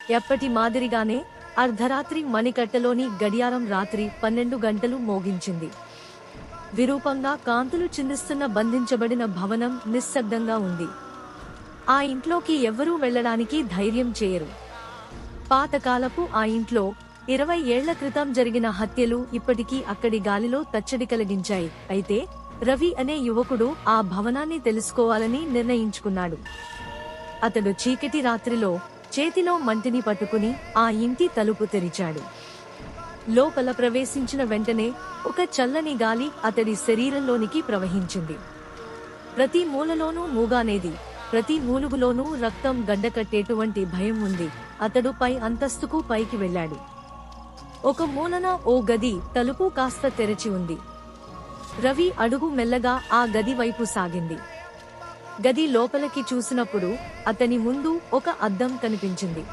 ఎప్పటి మాదిరిగానే అర్ధరాత్రి మణికట్టలోని గడియారం రాత్రి 12 గంటలు మోగించింది. విరూపంగా కాంతులు చిందిస్తున్న బంధించబడిన భవనం నిశ్శబ్దంగా ఉంది. ఆ ఇంట్లోకి ఎవ్వరూ వెళ్లడానికి ధైర్యం చేయరు. పాతకాలపు ఆ ఇంట్లో 20 ఏళ్ల క్రితం జరిగిన హత్యలు ఇప్పటికీ అక్కడి గాలిలో తచ్చడి కలిగించాయి. అయితే రవి అనే యువకుడు ఆ భవనాన్ని తెలుసుకోవాలని నిర్ణయించుకున్నాడు. అతడు చీకటి రాత్రిలో చేతిలో మంటిని పట్టుకుని ఆ ఇంటి తలుపు తెరిచాడు. లోపల ప్రవేశించిన వెంటనే ఒక చల్లని గాలి అతడి శరీరంలోనికి ప్రవహించింది. ప్రతి మూలలోనూ మూగానేది, ప్రతి మూలుగులోనూ రక్తం గడ్డకట్టేటువంటి భయం ఉంది. అతడు పై అంతస్తుకు పైకి వెళ్లాడు. ఒక మూలన ఓ గది తలుపు కాస్త తెరచి ఉంది. రవి అడుగు మెల్లగా ఆ గది వైపు సాగింది. గది లోపలికి చూసినప్పుడు అతని ముందు ఒక అద్దం కనిపించింది.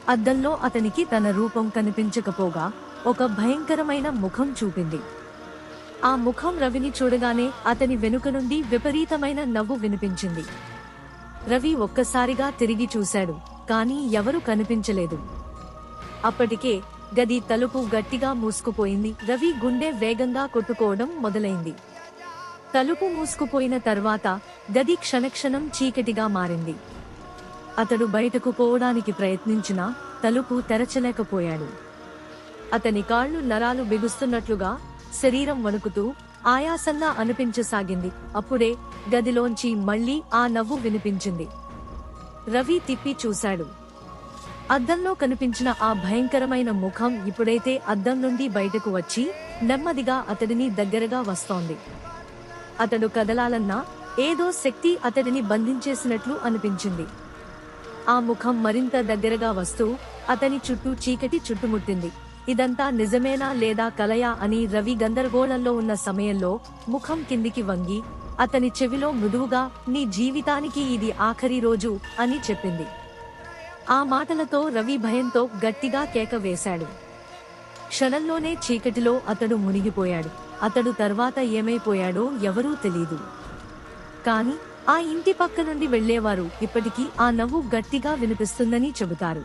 అద్దంలో అతనికి తన రూపం కనిపించకపోగా ఒక భయంకరమైన ముఖం చూపింది. ఆ ముఖం రవిని చూడగానే అతని వెనుక నుండి విపరీతమైన నవ్వు వినిపించింది. రవి ఒక్కసారిగా తిరిగి చూశాడు, కానీ ఎవరూ కనిపించలేదు. అప్పటికే గది తలుపు గట్టిగా మూసుకుపోయింది. రవి గుండె వేగంగా కొట్టుకోవడం మొదలైంది. తలుపు మూసుకుపోయిన తర్వాత గది క్షణక్షణం చీకటిగా మారింది. అతడు బయటకు పోవడానికి ప్రయత్నించినా తలుపు తెరచలేకపోయాడు. అతని కాళ్లు నరాలు బిగుస్తున్నట్లుగా, శరీరం వణుకుతూ ఆయాసంగా అనిపించసాగింది. అప్పుడే గదిలోంచి మళ్లీ ఆ నవ్వు వినిపించింది. రవి తిప్పి చూశాడు. అద్దంలో కనిపించిన ఆ భయంకరమైన ముఖం ఇప్పుడైతే అద్దం నుండి బయటకు వచ్చి నెమ్మదిగా అతడిని దగ్గరగా వస్తోంది. అతడు కదలాలన్నా ఏదో శక్తి అతడిని బంధించేసినట్లు అనిపించింది. ఆ ముఖం మరింత దగ్గరగా వస్తూ అతని చుట్టూ చీకటి చుట్టుముట్టింది. ఇదంతా నిజమేనా లేదా కలయా అని రవి గందరగోళంలో ఉన్న సమయంలో ముఖం కిందికి వంగి అతని చెవిలో మృదువుగా, నీ జీవితానికి ఇది ఆఖరి రోజు అని చెప్పింది. ఆ మాటలతో రవి భయంతో గట్టిగా కేక వేశాడు. క్షణంలోనే చీకటిలో అతడు మునిగిపోయాడు. అతడు తర్వాత ఏమైపోయాడో ఎవరూ తెలీదు. కాని ఆ ఇంటి పక్క నుండి వెళ్లేవారు ఇప్పటికీ ఆ నవ్వు గట్టిగా వినిపిస్తుందని చెబుతారు.